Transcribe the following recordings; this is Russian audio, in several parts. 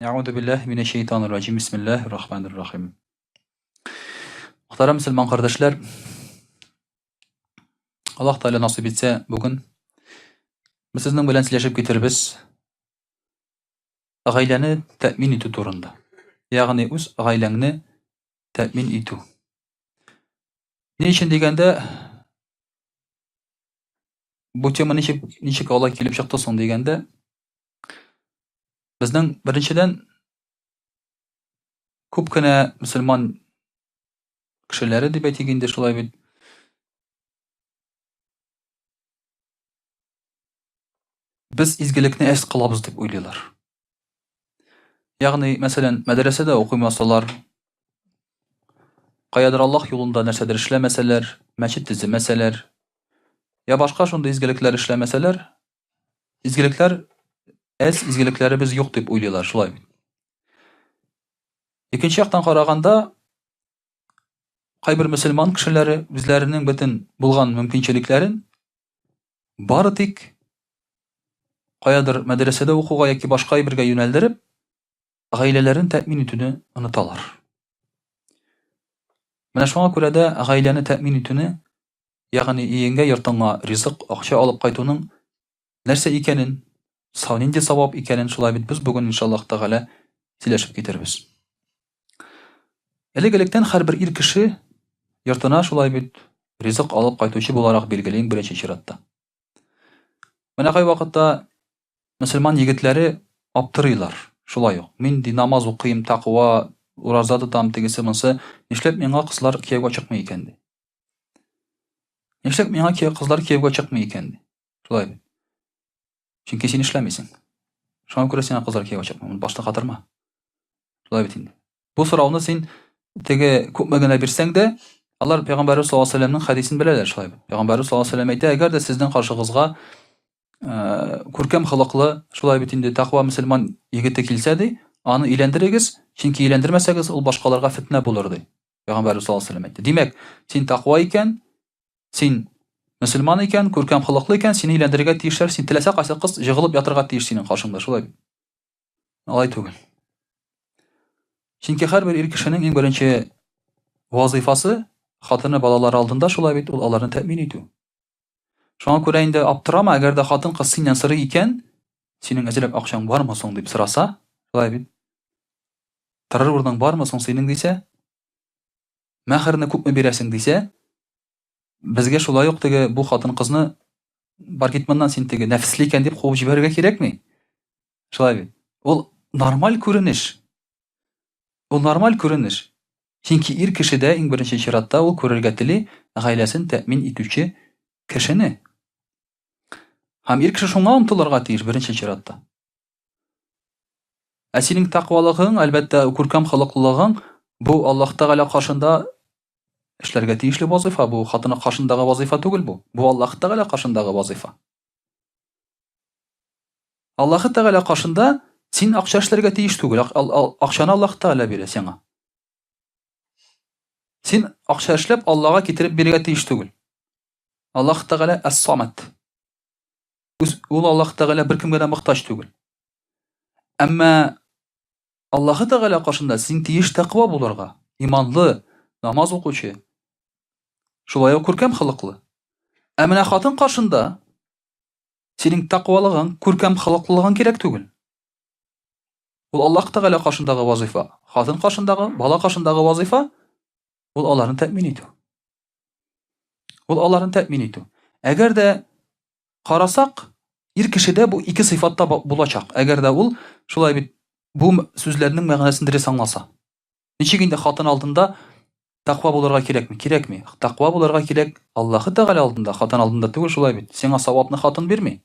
Euzu billahi mineşşeytanirracim. Bismillahirrahmanirrahim. Muhterem Müslüman kardeşler, Allah Teala nasip etse bugün biz sizin bilen sileşip getiribiz gaileni temin etü turunda. Yani öz gaileni temin etü. Ne için degende bu tema nişik Allah kelip çıktı son degende bizden birinçiden köpkene Müslüman kişileri dip etiginde şulay bir biz izgilikni es kılabız dip oylaylar. Yani mesela medresede okuymasalar, qayadır Allah yolunda нәрсәдер işlemeseler, meçit dizimeseler, ya başka şunda izgilikler işlemeseler, izgilikler izgilikleri biz yok dip oylaylar şulay. İkinci yaktan karaganda kayber Müslüman kişileri bizlerinin bütün bulgan mümkünçiliklerin bari tik qayadır medresede okuga yoki başka birge yöneldirip ailelerin temin etüni unutalar. Mana şoňa görä de gaileni temin etüni, yani iýenge ýurtyňa rizq, akça alyp gaýtunyň нәрсә ikenin, ninde sabap ikenin şulay bit biz bugün inşallah taala sileşip getiribiz. Elegelikden her bir ir kişi ýurtyna şulay bit rizq alyp gaýtuşy bolarak belgileýin birinçi şeratda. Mana gaý wagtda Müslüman ýigitleri aptyrylar. Şulay ýok. Min di namaz okuyym, takwa, urazda tutam tegese mınsa, nişlep meňe kızlar kiýewge çykmy ekendi. Nişlep meňe kızlar kiýewge çykmy ekendi. Şulay. Çünki sen işlemesiň. Şoňa görä sen kızlar kiýewge çykmy. Başta gatyrma. Şulay bitindi. Bu sorawny sen tege köpmegene birseň de Allah Peygamber sallallahu aleyhi ve sellem'in hadisini bilerler şulay. Peygamber sallallahu aleyhi ve sellem aýtdy, eger de sizden karşyňyzga көркем хылыклы, şulay bitinde takwa Müslüman ýigite kilsedi, any ilendiregiz, çünki ilendirmesegiz ol başkalarga fitne bolurdy. Peygamber sallallahu aleyhi ve sellem aýtdy. Demek, sen takwa iken, sen Müslüman iken, körkem hılykly iken, seni ilendirige tiýişler, sen tilese gaýsy kız jygylyp ýatyrga tiýiş senin karşyňda, şulay. Alay tugul. Çünki her bir er kişiniň iň birinçi wazyfasy hatyny balalar aldyna şulay bit ol alaryny temin etүү. Şoňa görä indi aptyrama, eger de hatyn kız senden syry iken, senin ezelep akşam barmy soň diýip sorasa, şulay bit. Tarar urdan barmy soň senin diýse, mäherini köpmi beresiň diýse, bizge şulay ýok tege bu hatyn kyzyny bar gitmenden sen tege näfisli eken diýip gowy jiberge kerekmi? Şulay bit. Ol normal görüniş. Ol normal görüniş. Çünki ir kişide iň birinçi şeratda ol körelgetli gaýlesini temin etүүçi kişini. Ham ir kişi şoňa umtylarga tiýir birinçi şeratda. Seniň takwalygyň, elbetde körkem hylyklylygyň bu Allah Taala karşynda işlerge tiýişli wazyfa, bu hatyna karşyndagy wazyfa tugul bu. Bu Allah Taala karşyndagy wazyfa. Allah Taala karşynda sen akça işlerge tiýiş tugul, akçany Allah Taala berer seňa. Sen akça işlep Allah'a getirip berige tiýiş tugul. Allah Taala es-Samat. Ol Allah Taala bir kimge de muhtaç tugul. Amma Allah Taala karşynda sen tiýiş takwa bolarga, imanly, namaz okuçy, şulay körkem hylykly. Amma hatyn karşynda seniň takwalygyň, körkem hylyklylygyň kerek tugul. Ol Allah Taala karşyndagy wazyfa, hatyn karşyndagy, bala karşyndagy wazyfa ol alaryny temin etүү. Ol alaryny temin etүү. Eger de karasak, ir kişide bu iki sıfatda bulacak. Eger de ol şulay bit bu sözlerinin mäňnesini direk anlasa. Niçiginde hatyn aldında takwa bolarga kerekmi? Kerekmi? Takwa bolarga kerek Allahu Taala aldında, hatyn aldında tugul şulay bit. Seňa sawapny hatyn bermi?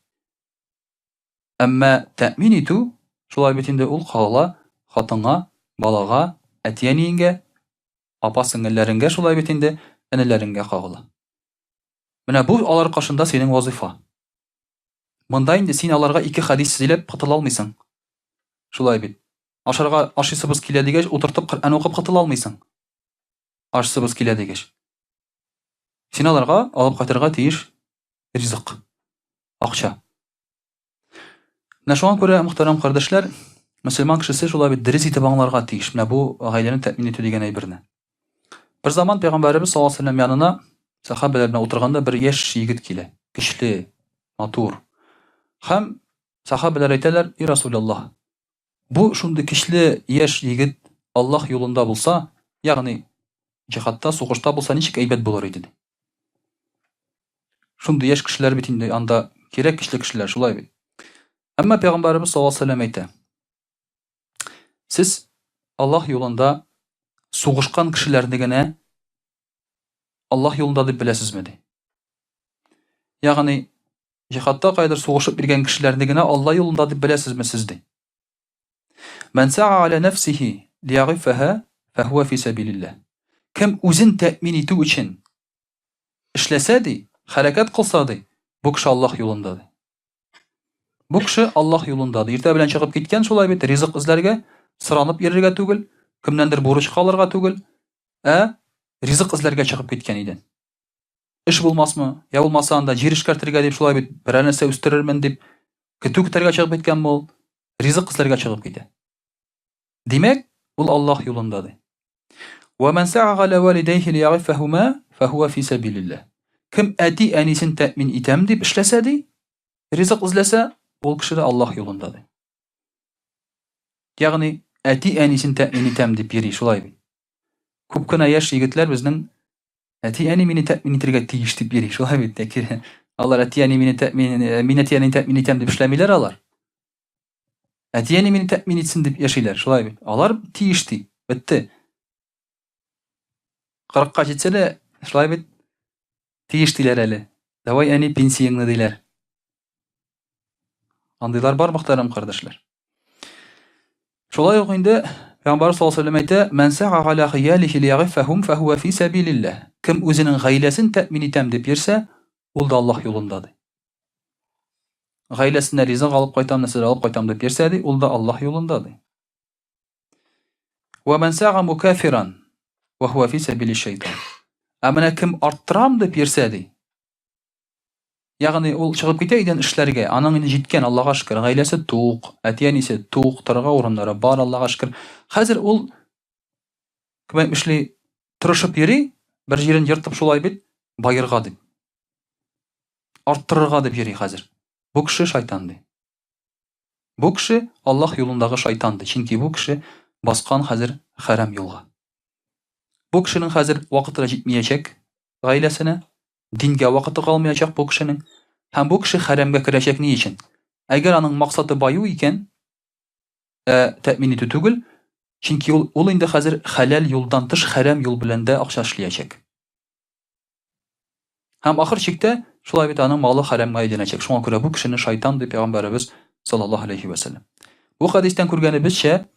Amma temin etүү şulay bitinde ol hala hatyňa, balaga, ätiýeniňe, apa-singilleriňe şulay bitinde eneleriňe kagıly. Mana bu alar karşynda senin wazyfa. Munda indi sen alarga iki hadis silep gytyla almaýsyň. Şulay bit. Aşarga aşysybız kiledigej oturtup Qur'an okup gytyla almaýsyň. Aşysybız kiledigej. Sen alarga alyp gatyrga tiýiş rizq, akça. Näşoňa görä muhterem kardeşler, Мөселман кешесе шулай бит дөрес итеп аңларга тиеш. Менә бу гаиләне тәэмин итү дигән әйберне. Бер заман Пәйгамбәрбез саллаллаһу алейһи ва сәлләм янына сахабалар белән утырганда бер яшь егет килә. Көчле, матур. Һәм сахабалар әйтәләр: "И Расулуллаһ, бу шундый көчле яшь егет Аллаһ юлында булса, ягъни җихадта, сугышта булса, ничек әйбәт булыр иде?" Шундый яшь кешеләр бит инде анда кирәк, көчле кешеләр, шулай бит. Әмма Пәйгамбәрбез саллаллаһу алейһи ва сәлләм әйтә: "Сез Аллаһ юлында сугышкан кешеләрне генә Аллаһ юлында дип беләсезме?" ди. Ягъни җихадта кайдыр сугышып биргән кешеләрне генә Аллаһ юлында дип беләсезме сез ди. "Ман са'a аля нафсиһи лиягифаһа фаһуа фи сабилиллаһ." Кем үзен тәэмин итү өчен эшләсә ди, хәрәкәт кылса ди, бу кеше Аллаһ юлында ди. Бу кеше Аллаһ юлында ди. Иртә белән чыгып киткән шулай бит, ризык эзләргә, сыранып йөрергә түгел, кемнәндер бурыч калырга түгел, ризык эзләргә чыгып киткән иде. Эш булмасмы, я булмаса анда җир эшкәртергә дип шулай бит, берәр нәрсә үстерермен дип, көтү көтәргә чыгып киткән ул, ризык эзләргә чыгып китә. Димәк, ул Аллаһ юлында ди. "Ва ман са'a аля валидайһи лиягифаһума фаһуа фи сабилиллаһ." Кем әти әнисен тәэмин итәм дип эшләсә ди, ризык эзләсә, ул кеше дә Аллаһ юлында ди. Ягъни әти әнисен тәэмин итәм дип йөри, шулай бит. Күп кенә яшь егетләр безнең әти әни мине тәэмин итәргә тиеш дип йөри, шулай бит. Ләкин алар әти әни мине тәэмин итәм дип эшләмиләр алар. Әти әни мине тәэмин итсен дип яшиләр, шулай бит. Алар тиеш ди, бетте. 40-ка җитсә дә, шулай бит, тиеш диләр әле. Давай әни пенсияңны диләр. Андыйлар бар, мөхтәрәм кардәшләр. Шулай ук инде Пәйгамбәр саллаллаһу алейһи ва сәлләм әйтә: "Ман са'a аля гыялихи лиягифаһум фаһуа фи сабилиллаһ." Кем үзенең гаиләсен тәэмин итәм дип йөрсә, ул да Аллаһ юлында ди. Гаиләсенә ризык алып кайтам, нәрсә алып кайтам дип йөрсә ди, ул да Аллаһ юлында ди. "Ва ман са'a мукафиран ва хуа фи сабили шайтан." Менә кем арттырам дип йөрсә ди, ягъни ул чыгып китә идән эшләргә, аның инде җиткән, Аллаһка шөкер, гаиләсе тук, әти-әнисе тук, торырга урыннары бар, Аллаһка шөкер. Хәзер ул кем әйтмешли, тырышып йөри, бер җирен йыртып шулай бит, байырга дип. Арттырырга дип йөри хәзер. Бу кеше шайтан ди. Бу кеше Аллаһ юлындагы шайтан ди. Чөнки бу кеше баскан хәзер харам юлга. Бу кешенең хәзер вакыты җитмәячәк гаиләсенә, дингә вакыты калмаячак бу кешенең. Һәм бу кеше харамга керәчәк ни өчен? Әгәр аның максаты баю икән, тәэмин итү түгел, чөнки ул инде хәзер халал юлдан тыш харам юл белән дә акча эшләячәк. Һәм ахыр чиктә шулай бит аның малы харамга әйләнәчәк. Шуңа күрә бу кешене шайтан дип Пәйгамбәрбез саллаллаһу алейһи ва сәлләм. Бу хадистән күргәнебезчә,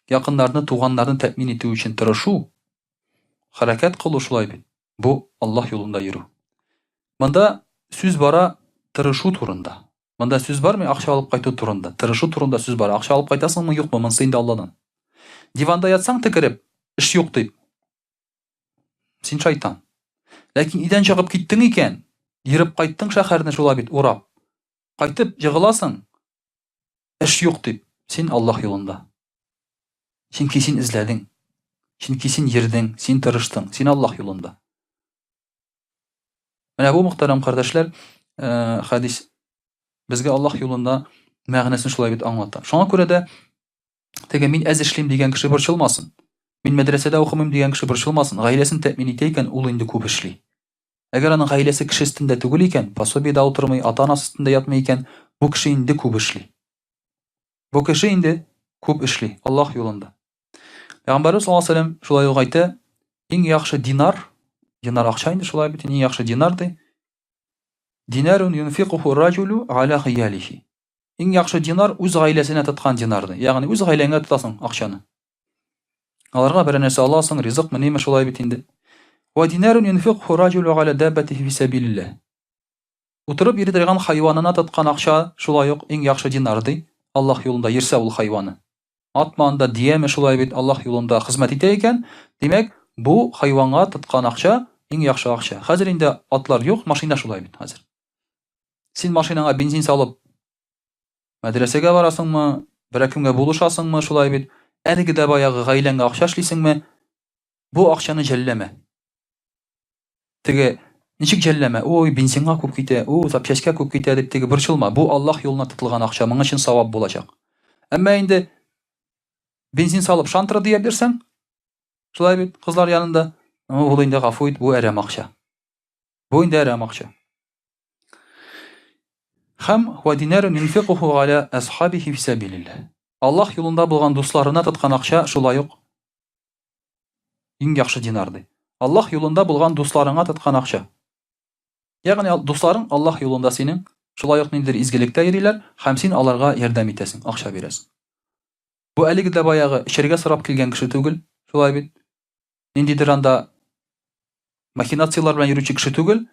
якыннарны, туганнарны тәэмин итү өчен тырышу, хәрәкәт кылу шулай бит. Бу Аллаһ юлында йөрү. Монда сүз бара тырышу турында. Монда сүз бармы акча алып кайту турында? Тырышу турында сүз бара. Акча алып кайтасыңмы, юкмы? Монысы инде Алладан. Диванда ятсаң тикереп, эш юк дип. Син шайтан. Ләкин идән чыгып киттең икән, йөреп кайттың шәһәрне шулай бит урап. Кайтып җыгыласың, эш юк дип. Син Аллаһ юлында. Чөнки син эзләдең. Чөнки син йөрдең, син тырыштың, син Аллаһ юлында. Менә бу мөхтәрәм кардәшләр, хадис безгә Аллаһ юлында мәгънәсен шулай бит аңлата. Шуңа күрә дә теге мин әз эшлим дигән кеше борчылмасын. Мин мәдрәсәдә укымыйм дигән кеше борчылмасын. Гаиләсен тәэмин итә икән, ул инде күп эшли. Әгәр аның гаиләсе кеше өстендә түгел икән, пособиедә утырмый, ата-анасы өстендә ятмый икән, бу кеше инде күп эшли. Бу кеше инде күп эшли Аллаһ юлында. Пәйгамбәрбез саллаллаһу алейһи ва сәлләм шулай ук әйтә: "Иң яхшы динар акча инде шулай бит, иң яхшы динар ди. Динарун юнфиқуху раҗулу аля гыялихи." Иң яхшы динар үз гаиләсенә тоткан динар ди. Ягъни үз гаиләңә тотасың акчаны. Аларга бер нәрсә аласың, ризык менеме шулай бит инде. "Ва динарун юнфиқуху раҗулу аля даббатихи фи сабилиллаһ." Утырып йөри торган хайванына тоткан акча шулай ук иң яхшы динар ди. Аллаһ юлында йөрсә ул хайваны. Атманда дияме шулай бит Аллаһ юлында хезмәт итә икән, димәк, бу хайванга тоткан акча иң яхшы акча. Хәзер инде атлар юк, машина шулай бит хәзер. Син машинаңа бензин салып мәдрәсәгә барасыңмы, беркемгә булышасыңмы, шулай бит. Әлеге дә баягы гаиләңгә акча эшлисеңме? Бу акчаны жәлләмә. Теге ничек жәлләмә? Ой, бензинга күп китә, запчастька күп китә дип теге борчылма. Бу Аллаһ юлына тотылган акча, моның өчен савап булачак. Әмма инде бензин салып шантыр дия бирсәң, шулай бит, кызлар янында, ул инде гафу ит, бу әрәм акча. Бу инде әрәм акча. Хәм ва динарун юнфиқуху ала асхабихи фи сабилиллах. Аллаһ юлында булган дусларына тоткан акча шулай ук иң яхшы динар ди. Аллаһ юлында булган дусларыңа тоткан акча. Ягъни дусларың Аллаһ юлында синең шулай ук ниндидер изгелектә йөриләр, һәм син аларга ярдәм итәсең, акча бирәсең. Бу әлеге дә баягы эчәргә сорап килгән кеше түгел, шулай бит. Ниндидер анда махинациялар белән йөрүче кеше түгел,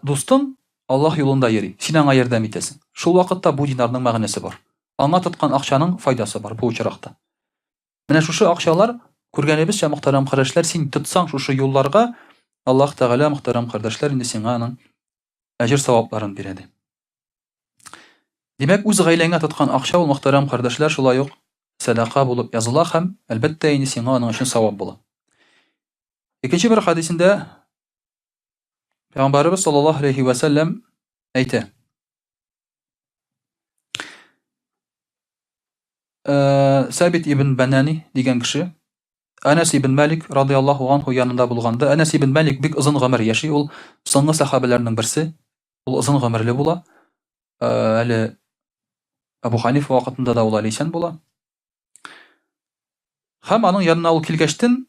дустың Аллаһ юлында йөри, син аңа ярдәм итәсең. Шул вакытта бу динарның мәгънәсе бар. Аңа тоткан акчаның файдасы бар бу очракта. Менә шушы акчалар, күргәнебезчә, мөхтәрәм кардәшләр, син тотсаң шушы юлларга, Аллаһ Тәгалә, мөхтәрәм кардәшләр, инде сиңа аның әҗер-савапларын бирә ди. Димәк, үз гаиләңә тоткан акча ул, мөхтәрәм кардәшләр, шулай ук садака булып языла һәм әлбәттә инде сиңа аның өчен савап була. Икенче бер хадисендә Пәйгамбәрбез саллаллаһу алейхи ва саллям әйтә: Сабит ибн Банани дигән кеше Анас ибн Малик радиллаһу анһу янында булганда, Анас ибн Малик бик озын гомер яши, ул соңгы сахабаларның берсе, ул озын гомерле була. Әле Абу Ханифа вакытында да ул алейсан була. Һәм аның янына ул килгәчтен,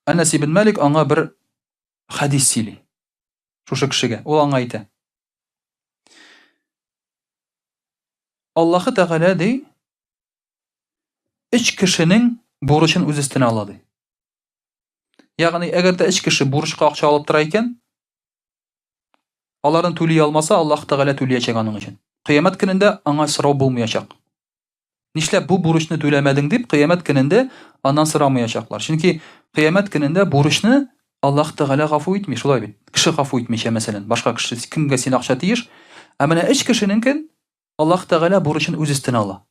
Анас ибн Малик аңа бер хадис сөйли. Шушы кешегә ул аңа әйтә: Аллаһы Тәгалә ди, өч кешенең бурычын үз өстенә ала ди. Ягъни, әгәр дә өч кеше бурычка акча алып тора икән, аларны түли алмаса, Аллаһ Тәгалә түләячәк аның өчен. Кыямәт көнендә аңа сорау булмаячак. Нишләп бу бурычны түләмәдең дип, кыямәт көнендә аннан сорамаячаклар. Чөнки кыямәт көнендә бурычны Аллаһ Тәгалә гафу итми, шулай бит. Кеше гафу итмичә, мәсәлән, башка кеше кемгә син акча тиеш, ә менә өч кешенең Аллаһ Тәгалә бурычын үз өстенә ала.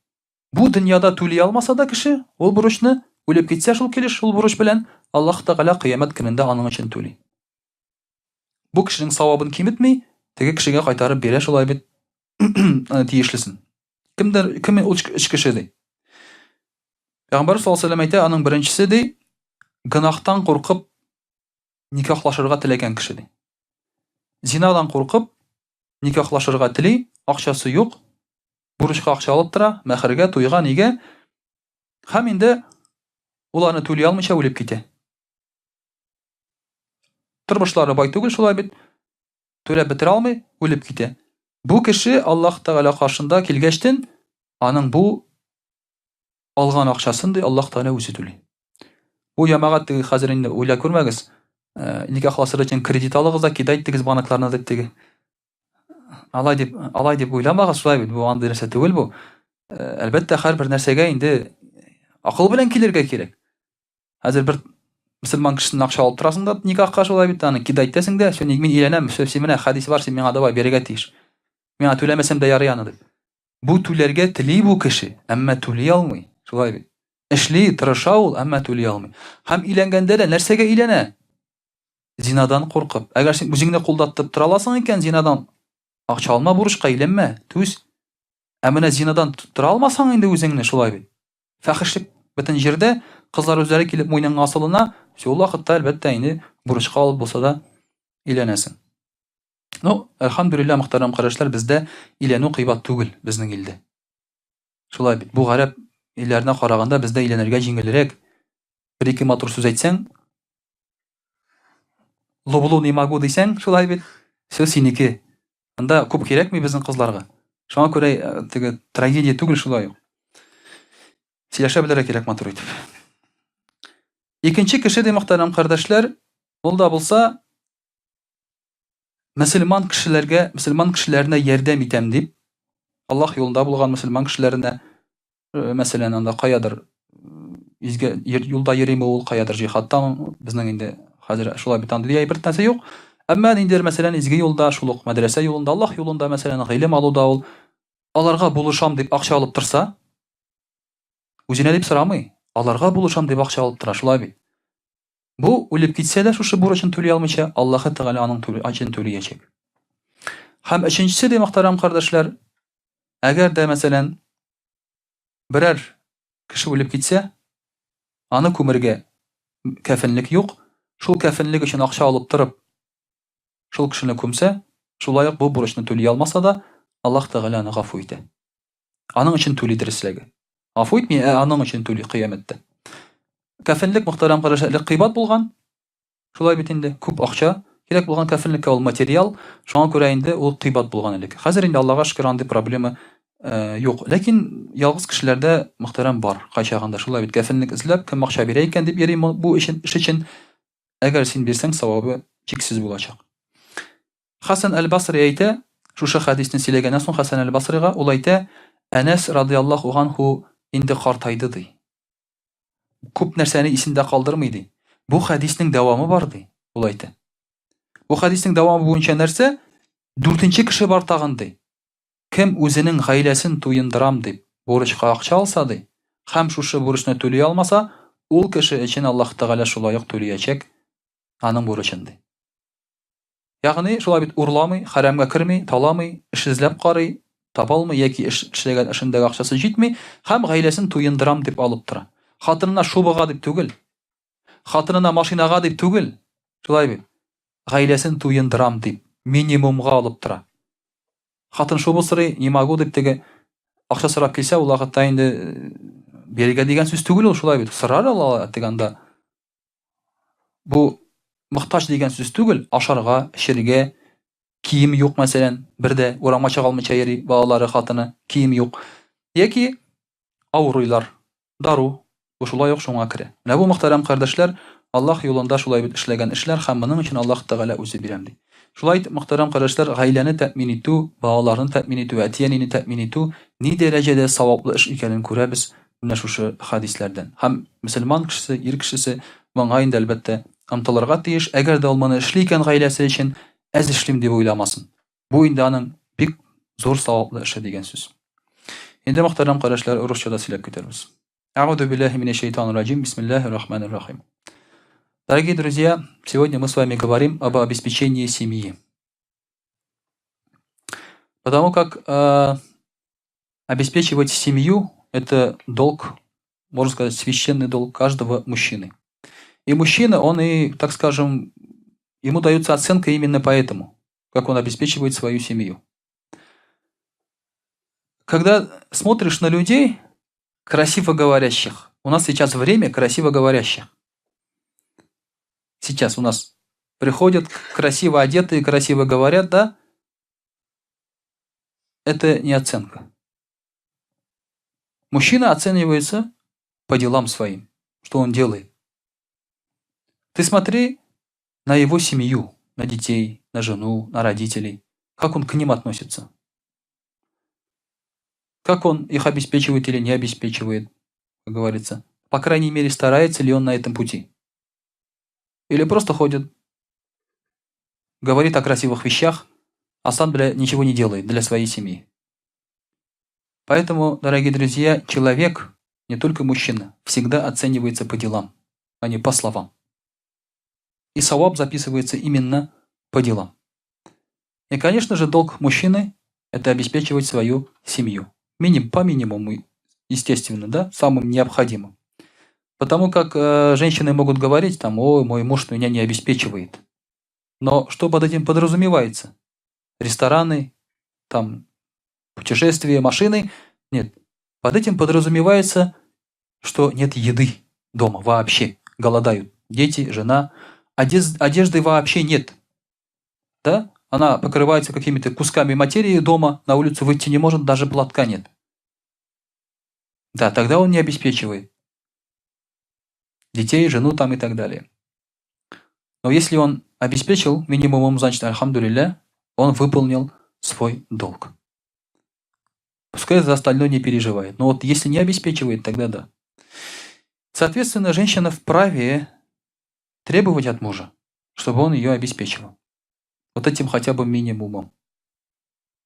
Бу дөньяда түли алмаса да кеше, ул бурычны үлеп китсә шул килеш, шул бурыч белән Аллаһ Тәгалә кыямәт көнендә аның өчен түли. Бу кешенең савабын киметми, теге кешегә кайтарып бирә, шулай бит, тиешлесен. Кем ул өч кеше ди? Пәйгамбәр саллаллаһу алейһи ва сәллям әйтә, аның беренчесе ди, гынахтан куркып никахлашырга теләгән кеше ди. Зинадан куркып никахлашырга тели, акчасы юк, бурычка акча алып тора, мәхәргә, туйга, нигә? Һәм инде ул аны түли алмыйча үлеп китә. Тормышлары бай түгел, шулай бит, түләп бетерә алмый, үлеп китә. Бу кеше Аллаһ Тәгалә каршында килгәчтен, аның бу алган акчасын ди Аллаһ Тәгалә үзе түли. Бу ямагат хәзер инде уйла күрмәгез. Никахлашыр өчен кредит алыгыз да кидәйтегез банкларына дип теге. Алай дип уйламагыз, шулай бит, бу андый нәрсә түгел бу. Әлбәттә, һәрбер нәрсәгә инде акыл белән килергә кирәк. Хәзер бер мөселман кешенең акча алып торасың да никахка, шулай бит, аны кидәйтәсең дә, син мин өйләнәм, син менә хәдис бар, син миңа давай бирергә тиеш. Миңа түләмәсәм дә ярый аны дип. Бу түләргә тели бу кеше, әмма түли алмый, шулай бит. Эшли, тырыша ул, әмма түли алмый. Һәм өйләнгәндә дә нәрсәгә өйләнә? Зинадан куркып. Әгәр син үзеңне кулдатып тора аласың икән, зинадан акча алма, бурычка өйләнмә, түз. Ә менә зинадан тора алмасаң инде үзеңне, шулай бит. Фәхишлек бөтен җирдә, кызлар үзләре килеп муйныңга асылына, шул вакытта әлбәттә инде бурычка алып булса да өйләнәсең. Ну, әлхәмдүлилләх, мөхтәрәм кардәшләр, бездә өйләнү кыйбат түгел безнең илдә. Шулай бит. Бу гарәп илләренә караганда бездә өйләнергә җиңелрәк. Бер-ике матур сүз әйтсәң, лублу не могу дисәң, шулай бит. Сөз синеке. Анда күп кирәкми безнең кызларга. Шуңа күрә теге трагедия түгел, шулай. Сөйләшә белергә кирәк матур итеп. Икенче кеше ди, мөхтәрәм кардәшләр, ул да булса мөселман кешеләренә ярдәм итәм дип, Аллаһ юлында булган мөселман кешеләренә, мәсәлән, анда каядыр изге юлда йөриме ул, каядыр җихадтан, безнең инде хәзер шулай бит, андый бер нәрсә юк. Әмма инде мәсәлән изге юлда, шул ук мәдрәсә юлында, Аллаһ юлында, мәсәлән, гыйлем алуда ул аларга булышам дип акча алып торса, Үзенә дип сорамый, аларга булышам дип акча алып тора, шулай бит. Бу үлеп китсә дә шушы бурычын түли алмыйча, Аллаһы Тәгалә аның аҗын түлиячәк. Һәм өченчесе дә, мөхтәрәм кардәшләр, әгәр дә мәсәлән берәр кеше үлеп китсә, аны күмергә кәфенлек юк, шул кәфенлек өчен акча алып торып, шул кешене күмсә, шулай ук бу бурычны түли алмаса да, Аллаһ Тәгалә аны гафу итә. Аның өчен түли дөрестлеге. Гафу итми, аның өчен түли кыямәттә. Кәфенлек, мөхтәрәм кардәшләр, кыйбат булган, шулай бит инде, күп акча кирәк булган кәфенлеккә, ул материал, шуңа күрә инде ул кыйбат булган элек. Хәзер инде Аллаһка шөкер андый проблема юк. Ләкин ялгыз кешеләрдә, мөхтәрәм, бар. Кайчагында шулай бит, кәфенлек эзләп, кем акча бирә икән дип йөри бу эш өчен. Әгәр син бирсәң, савабы чиксез булачак. Хасан әл-Басри әйтә, шушы хәдисне сөйләгәннән соң Хасан әл-Басрига ул әйтә, Әнәс радиллаһу анһу инде картайды ди. Күп нәрсәне исендә калдырмый ди. Бу хәдиснең дәвамы бар ди, ул әйтә. Бу хәдиснең дәвамы буенча нәрсә? 4нче кеше бар тагын ди. Кем үзенең гаиләсен туендырам дип бурычка акча алса ди, һәм шушы бурычны түли алмаса, ул кеше өчен Аллаһ Тәгалә шулай ук түлиячәк аның бурычын ди. Ягъни шулай бит, урламый, хәрәмгә керми, таламый, эш эзләп карый, таба алмый яки эшләгән эшендәге акчасы җитми, һәм гаиләсен туендырам дип алып тора. Хатынына шубага дип түгел, хатынына машинага дип түгел, шулай бит, гаиләсен туендырам дип минимумга алып тора. Хатын шуба сорый, не могу дип теге акча сорап килсә, ул вакытта инде бирергә дигән сүз түгел ул, шулай бит. Сорар ала дигәндә. Бу мохтаҗ дигән сүз түгел, ашарга, эчәргә, кием юк мәсәлән, бердә урамга чыга алмыйча йөри, балалары, хатыны, кием юк. Яки авырыйлар, дару, бу шулай ук шуңа керә. Менә бу, мөхтәрәм кардәшләр, Аллаһ юлында шулай бит эшләгән эшләр, һәм моның өчен Аллаһ Тәгалә үзе бирәм ди. Шулай, мөхтәрәм кардәшләр, гаиләне тәэмин итү, балаларны тәэмин итү, әти-әнине тәэмин итү ни дәрәҗәдә саваплы эш икәнен күрәбез менә шушы хәдисләрдән. Һәм мөселман кешесе, ир кешесе моңа инде әлбәттә омтылырга тиеш. Әгәр дә ул моны эшли икән гаиләсе өчен, әз эшлим дип уйламасын. Бу инде аның бик зур саваплы эше дигән сүз. Инде, мөхтәрәм кардәшләр, урысчада сөйләп китәрбез. А'удhu биллахи минаш шайтанир раджим. Бисмиллахир рахманир рахим. Дорогие друзья, сегодня мы с вами говорим об обеспечении семьи. Потому как обеспечивать семью – это долг, можно сказать, священный долг каждого мужчины. И мужчина, он и, так скажем, ему дается оценка именно поэтому, как он обеспечивает свою семью. Когда смотришь на людей, красиво говорящих, у нас сейчас время красиво говорящих. Сейчас у нас приходят красиво одетые, красиво говорят, да? Это не оценка. Мужчина оценивается по делам своим, что он делает. Ты смотри на его семью, на детей, на жену, на родителей, как он к ним относится. Как он их обеспечивает или не обеспечивает, как говорится. По крайней мере, старается ли он на этом пути. Или просто ходит, говорит о красивых вещах, а сам ничего не делает для своей семьи. Поэтому, дорогие друзья, человек, не только мужчина, всегда оценивается по делам, а не по словам. И саваб записывается именно по делам. И, конечно же, долг мужчины – это обеспечивать свою семью. По минимуму, естественно, да, самым необходимым. Потому как женщины могут говорить, там, ой, мой муж меня не обеспечивает. Но что под этим подразумевается? Рестораны, там, путешествия, машины? Нет. Под этим подразумевается, что нет еды дома вообще. Голодают дети, жена. Одежды вообще нет. Да? Она покрывается какими-то кусками материи дома, на улицу выйти не может, даже платка нет. Да, тогда он не обеспечивает детей, жену там и так далее. Но если он обеспечил минимумом, значит, альхамдулилля, он выполнил свой долг. Пускай за остальное не переживает. Но вот если не обеспечивает, тогда да. Соответственно, женщина вправе требовать от мужа, чтобы он ее обеспечивал. Вот этим хотя бы минимумом.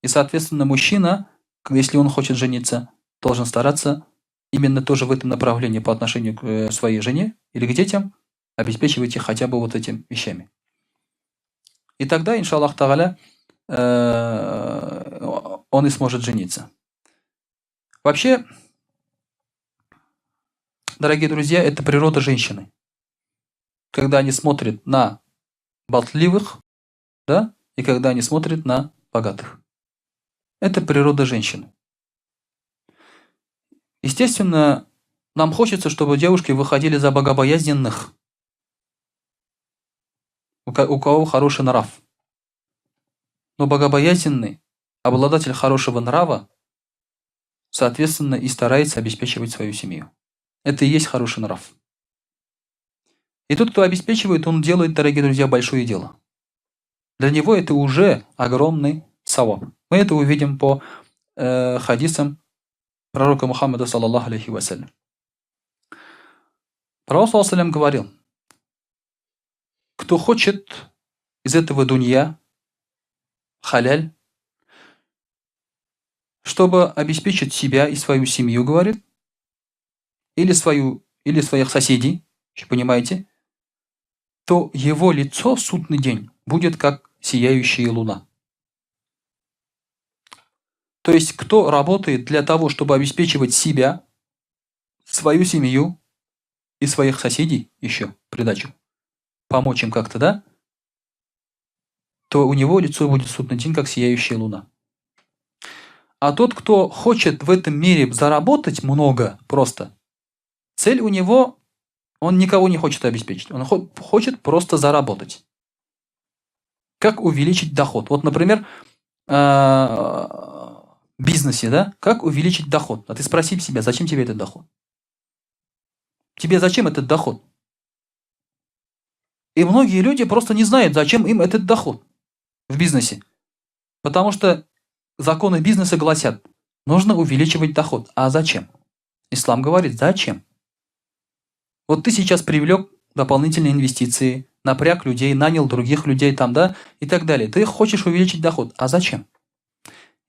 И, соответственно, мужчина, если он хочет жениться, должен стараться именно тоже в этом направлении по отношению к своей жене или к детям, обеспечивайте хотя бы вот этими вещами. И тогда, иншаллах тааля, он и сможет жениться. Вообще, дорогие друзья, это природа женщины. Когда они смотрят на болтливых, да, и когда они смотрят на богатых. Это природа женщины. Естественно, нам хочется, чтобы девушки выходили за богобоязненных, у кого хороший нрав. Но богобоязненный, обладатель хорошего нрава, соответственно, и старается обеспечивать свою семью. Это и есть хороший нрав. И тот, кто обеспечивает, он делает, дорогие друзья, большое дело. Для него это уже огромный саваб. Мы это увидим по хадисам пророка Мухаммада, саллаллаху алейхи вассалям. Пророк, саллаллаху алейхи вассалям, говорил: кто хочет из этого дунья халяль, чтобы обеспечить себя и свою семью, говорит, или своих соседей, понимаете, то его лицо в судный день будет как сияющая луна. То есть, кто работает для того, чтобы обеспечивать себя, свою семью и своих соседей еще в придачу, помочь им как-то, да, то у него лицо будет в судный день как сияющая луна. А тот, кто хочет в этом мире заработать много просто, цель у него, он никого не хочет обеспечить, он хочет просто заработать. Как увеличить доход? Вот, например, в бизнесе, да, как увеличить доход? А ты спроси себя, зачем тебе этот доход? Тебе зачем этот доход? И многие люди просто не знают, зачем им этот доход в бизнесе. Потому что законы бизнеса гласят, нужно увеличивать доход. А зачем? Ислам говорит, зачем? Вот ты сейчас привлек дополнительные инвестиции, напряг людей, нанял других людей там, да, и так далее. Ты хочешь увеличить доход. А зачем?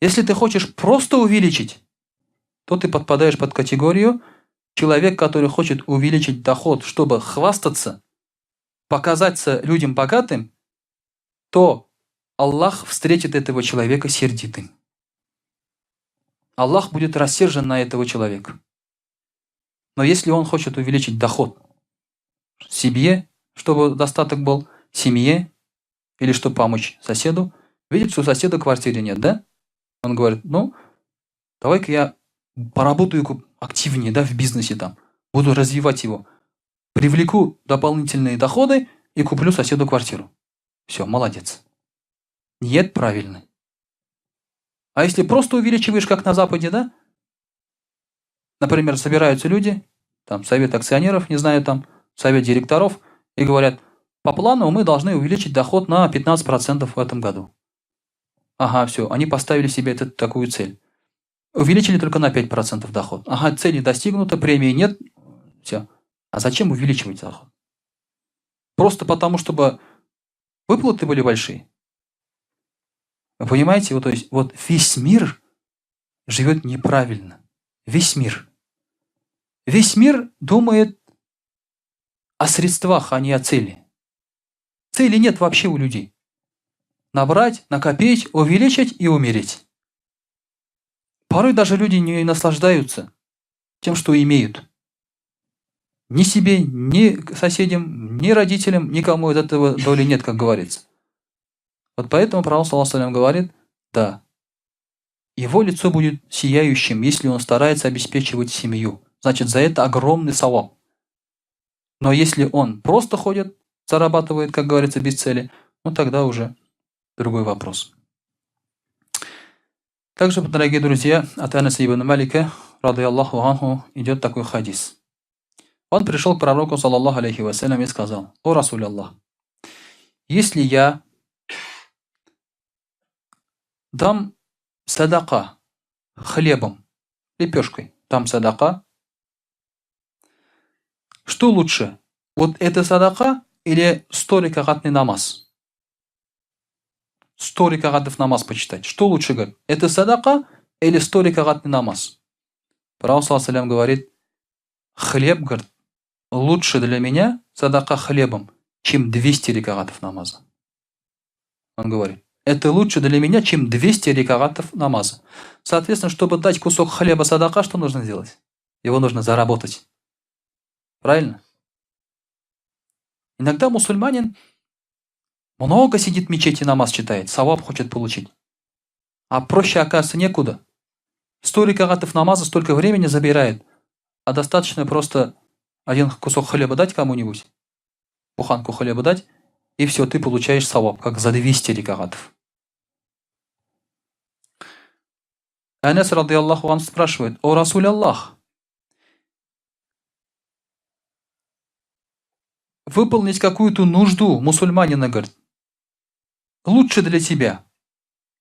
Если ты хочешь просто увеличить, то ты подпадаешь под категорию человек, который хочет увеличить доход, чтобы хвастаться, показаться людям богатым, то Аллах встретит этого человека сердитым. Аллах будет рассержен на этого человека. Но если он хочет увеличить доход себе, чтобы достаток был, семье, или чтобы помочь соседу, видит, что у соседа квартиры нет, да? Он говорит, ну, давай-ка я поработаю активнее, да, в бизнесе там, буду развивать его, привлеку дополнительные доходы и куплю соседу квартиру. Все, молодец. Нет, правильно. А если просто увеличиваешь, как на Западе, да? Например, собираются люди, там, совет акционеров, не знаю, там, совет директоров, и говорят, по плану мы должны увеличить доход на 15% в этом году. Ага, все, они поставили себе такую цель. Увеличили только на 5% доход. Ага, цель не достигнута, премии нет, все. А зачем увеличивать доход? Просто потому, чтобы выплаты были большие. Вы понимаете, вот, то есть, вот весь мир живет неправильно. Весь мир. Весь мир думает о средствах, а не о цели. Цели нет вообще у людей. Набрать, накопить, увеличить и умереть. Порой даже люди не наслаждаются тем, что имеют. Ни себе, ни соседям, ни родителям, никому из этого доли нет, как говорится. Вот поэтому пророк, саллаллаху алейхи ва саллям, говорит, да, его лицо будет сияющим, если он старается обеспечивать семью. Значит, за это огромный саваб. Но если он просто ходит, зарабатывает, как говорится, без цели, ну тогда уже другой вопрос. Также, дорогие друзья, от Анаса ибн Малика, радийаллаху анху, идет такой хадис. Он пришел к пророку, саллаллаху алейхи вассалям, и сказал, о Расуль Аллах, если я дам садака хлебом, лепешкой, дам садака, что лучше? Вот это садака или 100 ракатный намаз? 100 ракатов намаз почитать. Что лучше, говорит? Это садака или 100 ракатный намаз? Пророк, саллаллаху алейхи ва саллям, говорит, хлеб, говорит, лучше для меня садака хлебом, чем 200 рикагатов намаза. Он говорит, это лучше для меня, чем 200 рикагатов намаза. Соответственно, чтобы дать кусок хлеба садака, что нужно сделать? Его нужно заработать. Правильно? Иногда мусульманин много сидит в мечети, намаз читает, саваб хочет получить. А проще, оказывается, некуда. 100 рикагатов намаза столько времени забирает, а достаточно просто один кусок хлеба дать кому-нибудь, буханку хлеба дать, и все, ты получаешь саваб, как за 200 рикагатов. Анас, ради Аллаху ан, спрашивает, о Расуль Аллах, выполнить какую-то нужду мусульманина, говорит, лучше для тебя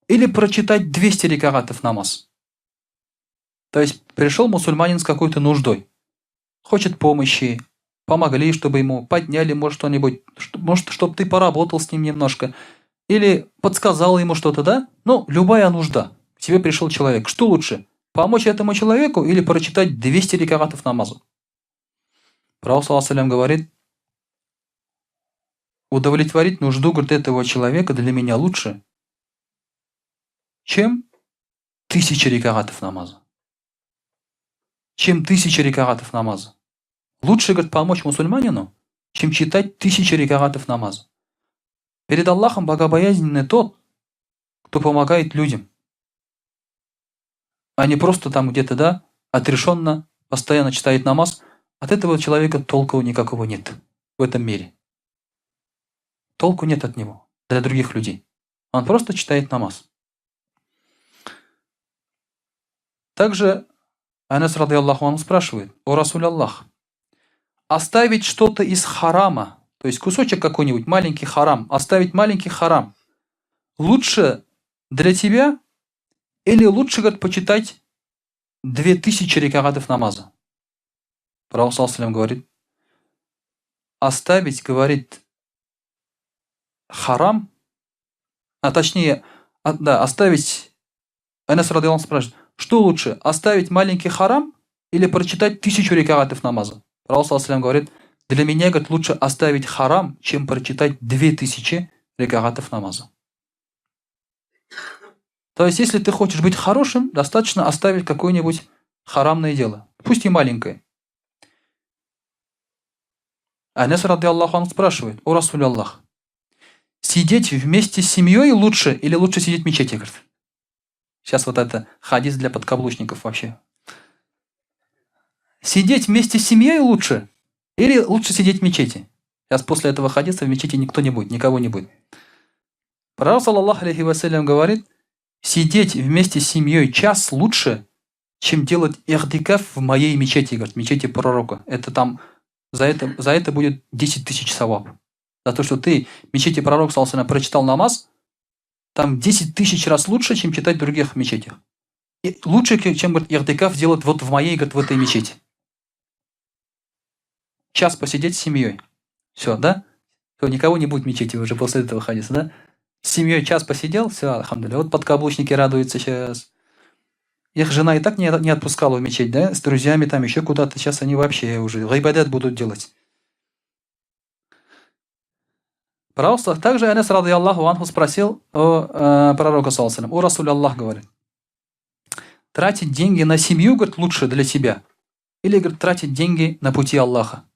или прочитать 200 рикагатов намаз? То есть пришел мусульманин с какой-то нуждой, хочет помощи, помогли, чтобы ему подняли, может, что-нибудь, может, чтобы ты поработал с ним немножко, или подсказал ему что-то, да? Ну, любая нужда. К тебе пришел человек. Что лучше? Помочь этому человеку или прочитать 200 рикагатов намаза? Пророк саллаллаху алейхи говорит, удовлетворить нужду, говорит, этого человека для меня лучше, чем 1000 рикагатов намаза. Чем 1000 рикагатов намаза. Лучше, говорит, помочь мусульманину, чем читать 1000 рикагатов намаза. Перед Аллахом богобоязненный тот, кто помогает людям, а не просто там где-то, да, отрешенно, постоянно читает намаз. От этого человека толку никакого нет в этом мире. Толку нет от него для других людей. Он просто читает намаз. Также Анас, ради Аллаху анху, спрашивает, о Расуль Аллах, оставить что-то из харама, то есть кусочек какой-нибудь, маленький харам, оставить маленький харам, лучше для тебя или лучше, говорит, почитать 2000 рикагатов намаза? Пророк саллаллаху алейхи говорит, оставить, говорит, харам, а точнее, оставить, Анас, ради Аллаху, спрашивает, что лучше, оставить маленький харам или прочитать 1000 рикагатов намаза? Пророк саллаллаху алейхи говорит, для меня, говорит, лучше оставить харам, чем прочитать 2000 рикагатов намаза. То есть, если ты хочешь быть хорошим, достаточно оставить какое-нибудь харамное дело, пусть и маленькое. Анас, ради Аллаху анху, спрашивает, о Расуль Аллах, сидеть вместе с семьей лучше или лучше сидеть в мечети, говорит? Сейчас вот это хадис для подкаблучников вообще. Сидеть вместе с семьей лучше или лучше сидеть в мечети? Сейчас после этого хадиса в мечети никто не будет, никого не будет. Пророк саллаллаху алейхи вассалям говорит, сидеть вместе с семьей час лучше, чем делать ихдикаф в моей мечети, говорит, мечети пророка. Это там, за это будет 10 000 саваб. За то, что ты в мечети пророка саллаллаху алейхи прочитал намаз, там 10 000 раз лучше, чем читать в других мечетях. И лучше, чем, говорит, ихдикаф делать вот в моей, говорит, в этой мечети. Час посидеть с семьей. Все, да? Все, никого не будет в мечети уже после этого хадиса, да? С семьей час посидел, все, алхамдулилля. Вот подкаблучники радуются сейчас. Их жена и так не отпускала в мечеть, да? С друзьями там еще куда-то. Сейчас они вообще уже гайбадат будут делать. Пророк, также Анас, ради Аллаху анху, спросил о пророка, саллаллаху алейхи, о Расуль Аллах, говорит, тратить деньги на семью, говорит, лучше для себя? Или, говорит, тратить деньги на пути Аллаха?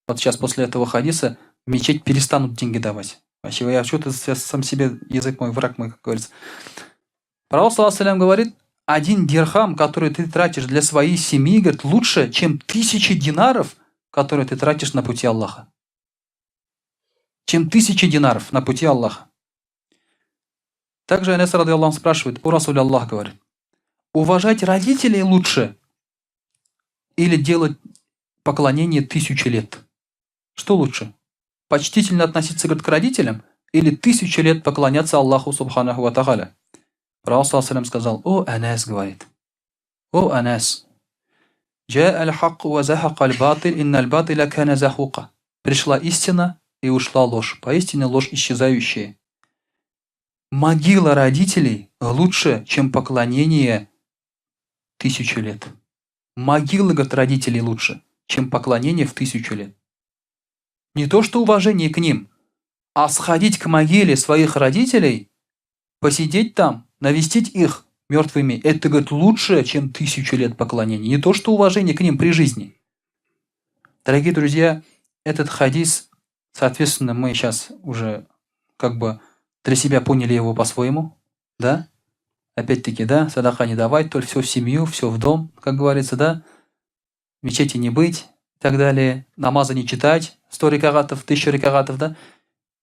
Вот сейчас после этого хадиса в мечеть перестанут деньги давать. Вообще, я что-то сам себе, язык мой, враг мой, как говорится. Пророк, саллаллаху алейхи, говорит, 1 дирхам, который ты тратишь для своей семьи, говорит, лучше, чем 1000 динаров, которые ты тратишь на пути Аллаха. Чем 1000 динаров на пути Аллаха. Также Анас, ради Аллаху, спрашивает, о Расуль Аллах, говорит, уважать родителей лучше или делать поклонение 1000 лет? Что лучше? Почтительно относиться, говорит, к родителям или 1000 лет поклоняться Аллаху субханаху ва тааля? Пророк саллаллаху алейхи сказал, о Анас, говорит, о Анас, джаа аль-хак ва захака аль-батиль, инна аль-батиля кана захука. Пришла истина и ушла ложь. Поистине ложь исчезающая. Могила родителей лучше, чем поклонение 1000 лет. Могилы, говорит, родителей лучше. чем поклонение в 1000 лет. Не то что уважение к ним, а сходить к могиле своих родителей, посидеть там, навестить их мертвыми, это, говорит, лучше, чем 1000 лет поклонения. Не то что уважение к ним при жизни. Дорогие друзья, этот хадис, соответственно, мы сейчас уже как бы для себя поняли его по-своему, да? Опять-таки, да, садака не давать, только все в семью, все в дом, как говорится, да? В мечети не быть и так далее, намаза не читать, 100 рекагатов, 1000 рекагатов, да?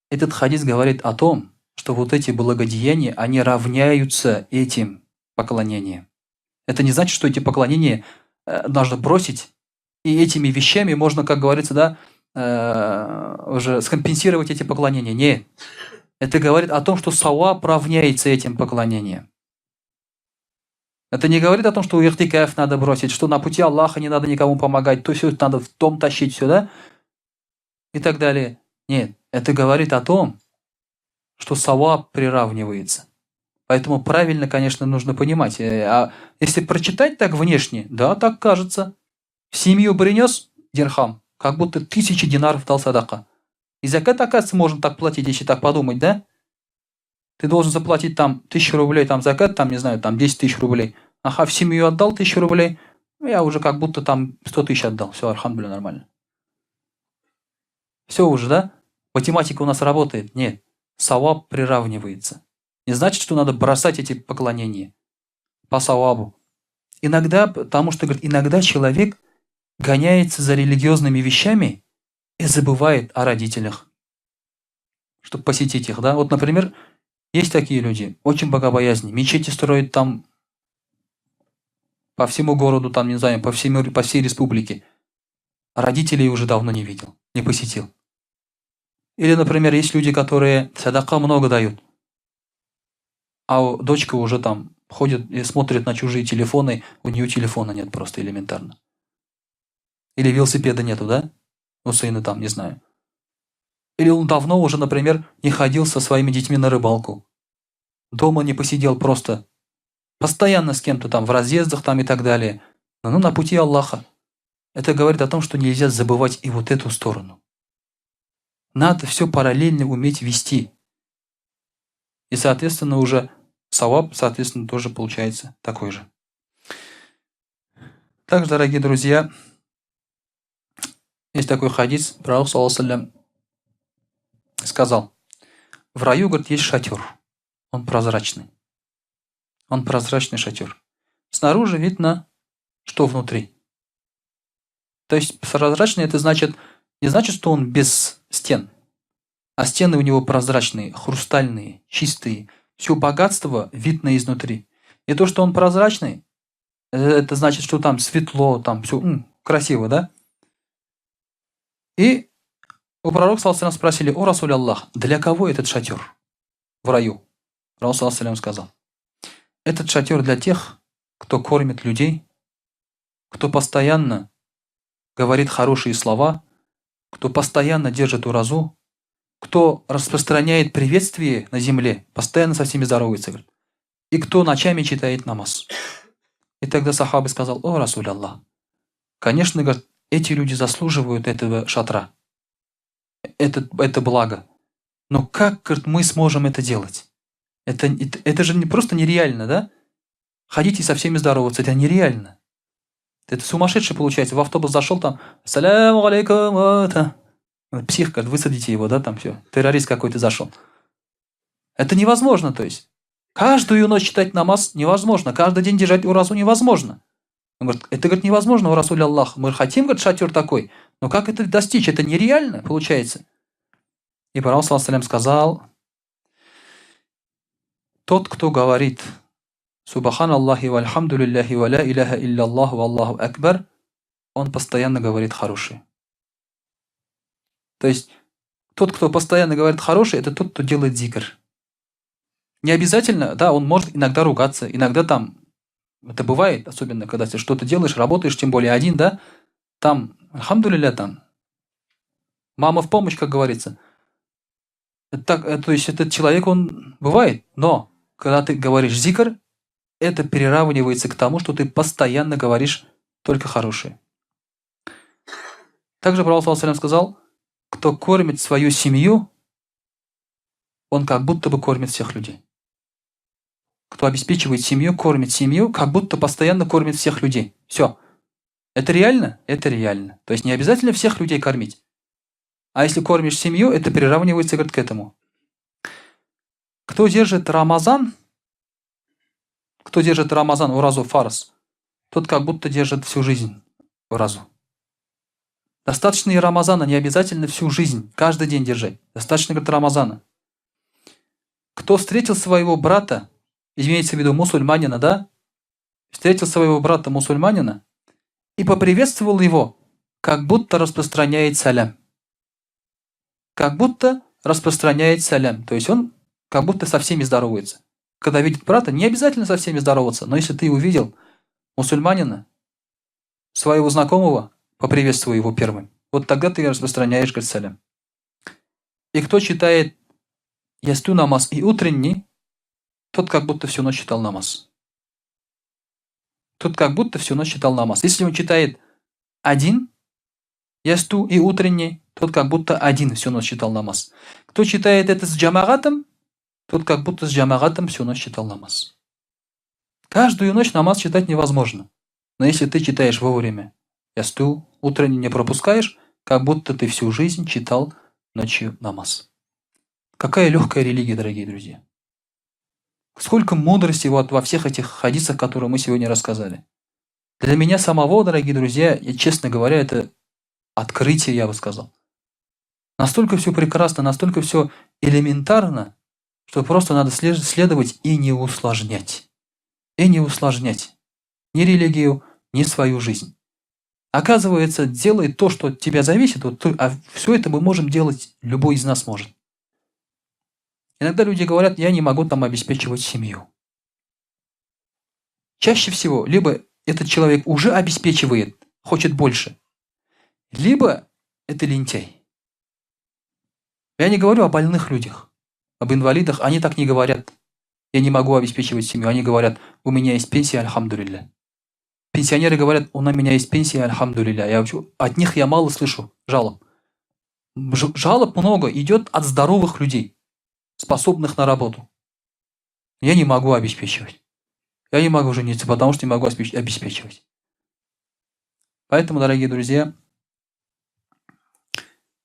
Этот хадис говорит о том, что вот эти благодеяния, они равняются этим поклонениям. Это не значит, что эти поклонения нужно бросить, и этими вещами можно, как говорится, да, уже скомпенсировать эти поклонения. Нет. Это говорит о том, что сауаб равняется этим поклонениям. Это не говорит о том, что ихтикаф надо бросить, что на пути Аллаха не надо никому помогать, то все это надо в дом тащить, все, да? И так далее. Нет. Это говорит о том, что сауаб приравнивается. Поэтому правильно, конечно, нужно понимать. А если прочитать так внешне, да, так кажется. В семью принес дирхам, как будто 1000 динаров дал садака. И закат, оказывается, можно так платить, если так подумать, да? Ты должен заплатить там 1000 рублей, там закат, там, не знаю, там 10 000 рублей. Ага, в семью отдал 1000 рублей, я уже как будто там 100 000 отдал. Все, альхамдулилля, нормально. Все уже, да? Математика у нас работает. Нет. Саваб приравнивается. Не значит, что надо бросать эти поклонения по савабу. Иногда, потому что, говорит, иногда человек гоняется за религиозными вещами и забывает о родителях, чтобы посетить их, да? Вот, например, есть такие люди, очень богобоязни, мечети строят там по всему городу, там, не знаю, по всей республике. А родителей уже давно не видел, не посетил. Или, например, есть люди, которые садака много дают, а дочка уже там ходит и смотрит на чужие телефоны, у нее телефона нет просто элементарно. Или велосипеда нету, да? У сына там, не знаю. Или он давно уже, например, не ходил со своими детьми на рыбалку. Дома не посидел просто. Постоянно с кем-то там в разъездах там и так далее. Но на пути Аллаха. Это говорит о том, что нельзя забывать и вот эту сторону. Надо все параллельно уметь вести. И, соответственно, уже саваб, соответственно, тоже получается такой же. Также, дорогие друзья, есть такой хадис, пророк, саллаллаху алейхи сказал, в раю, говорит, есть шатер. Он прозрачный. Он прозрачный шатер. Снаружи видно, что внутри. То есть прозрачный это значит, не значит, что он без стен, а стены у него прозрачные, хрустальные, чистые. Все богатство видно изнутри. И то, что он прозрачный, это значит, что там светло, там все красиво, да? И у пророка саллаллаху спросили, о Расуль Аллах, для кого этот шатер в раю? Пророк саллаллаху сказал, этот шатер для тех, кто кормит людей, кто постоянно говорит хорошие слова, кто постоянно держит уразу, кто распространяет приветствие на земле, постоянно со всеми здоровается, говорит, и кто ночами читает намаз. И тогда сахабы сказал, о Расуль Аллах, конечно, говорит, эти люди заслуживают этого шатра, это благо. Но как, говорит, мы сможем это делать? Это же не просто нереально, да? Ходить и со всеми здороваться, это нереально. Это сумасшедший получается. В автобус зашел там, саляму алейкум, это. Псих, как высадите его, да, там все. Террорист какой-то зашел. Это невозможно, то есть. Каждую ночь читать намаз невозможно. Каждый день держать уразу невозможно. Он говорит, это, говорит, невозможно, у Расуля Аллах. Мы хотим, говорит, шатер такой. Но как это достичь? Это нереально получается. И пророк саллаллаху сказал, тот, кто говорит Субханаллахи вальхамдулиллахи ва ля иляха илляллах валлаху акбар, он постоянно говорит хорошее. То есть, тот, кто постоянно говорит хорошее, это тот, кто делает зикр. Не обязательно, да, он может иногда ругаться, иногда там, это бывает, особенно когда ты что-то делаешь, работаешь, тем более один, да, там, альхамдулилля, там, мама в помощь, как говорится. То есть, этот человек, он бывает, но, когда ты говоришь зикр, это переравнивается к тому, что ты постоянно говоришь только хорошее. Также Пророк саллаллаху алейхи сказал, кто кормит свою семью, он как будто бы кормит всех людей. Кто обеспечивает семью, кормит семью, как будто постоянно кормит всех людей. Все. Это реально? Это реально. То есть не обязательно всех людей кормить. А если кормишь семью, это приравнивается, говорит, к этому. Кто держит Рамазан, уразу фарс, тот как будто держит всю жизнь уразу. Достаточно и Рамазана, не обязательно всю жизнь, каждый день держать. Достаточно, говорит, Рамазана. Кто встретил своего брата, имеется в виду мусульманина, да? Встретил своего брата мусульманина и поприветствовал его, как будто распространяет салям. Как будто распространяет салям. То есть он как будто со всеми здоровается. Когда видит брата, не обязательно со всеми здороваться, но если ты увидел мусульманина, своего знакомого, поприветствуй его первым. Вот тогда ты распространяешь, говорит, салям. И кто читает ясту намаз и утренний, тот как будто всю ночь читал намаз. Если он читает один ясту и утренний, тот как будто один всю ночь читал намаз. Кто читает это с джамагатом, тот как будто с джамагатом всю ночь читал намаз. Каждую ночь намаз читать невозможно. Но если ты читаешь вовремя ясту, утренний не пропускаешь, как будто ты всю жизнь читал ночью намаз. Какая легкая религия, дорогие друзья. Сколько мудрости вот во всех этих хадисах, которые мы сегодня рассказали. Для меня самого, дорогие друзья, и, честно говоря, это открытие, я бы сказал. Настолько все прекрасно, настолько все элементарно, что просто надо следовать и не усложнять. Ни религию, ни свою жизнь. Оказывается, делай то, что от тебя зависит, а все это мы можем делать, любой из нас может. Иногда люди говорят, я не могу там обеспечивать семью. Чаще всего, либо этот человек уже обеспечивает, хочет больше, либо это лентяй. Я не говорю о больных людях, об инвалидах, они так не говорят. Я не могу обеспечивать семью. Они говорят, у меня есть пенсия, альхамдулилля. Пенсионеры говорят, у меня есть пенсия, альхамдулилля. От них я мало слышу жалоб. Жалоб много идет от здоровых людей, способных на работу. Я не могу обеспечивать. Я не могу жениться, потому что не могу обеспечивать. Поэтому, дорогие друзья,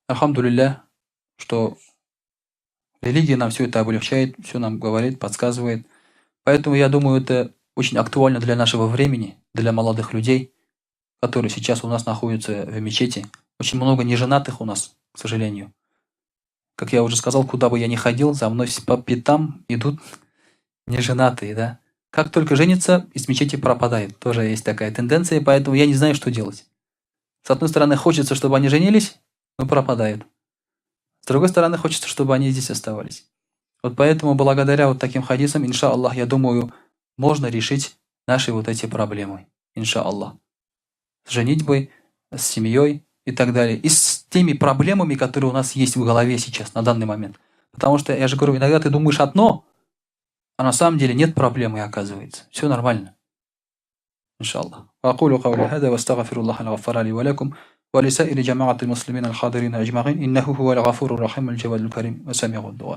альхамдулилля, что религия нам все это облегчает, все нам говорит, подсказывает. Поэтому я думаю, это очень актуально для нашего времени, для молодых людей, которые сейчас у нас находятся в мечети. Очень много неженатых у нас, к сожалению. Как я уже сказал, куда бы я ни ходил, за мной по пятам идут неженатые, да. Как только женится, из мечети пропадает. Тоже есть такая тенденция, поэтому я не знаю, что делать. С одной стороны, хочется, чтобы они женились, но пропадают. С другой стороны, хочется, чтобы они здесь оставались. Вот поэтому, благодаря вот таким хадисам, иншаллах, я думаю, можно решить наши вот эти проблемы. Иншаллах. С женитьбой, с семьей и так далее. И с теми проблемами, которые у нас есть в голове сейчас, на данный момент. Потому что, я же говорю, иногда ты думаешь одно, а на самом деле нет проблемы, оказывается. Все нормально. Иншаллах. أقول قولي هذا واستغفر الله الغفار لي ولكم ولسائر جماعة المسلمين الحاضرين أجمعين إنه هو الغفور الرحيم الجواد الكريم وسميع الدعاء.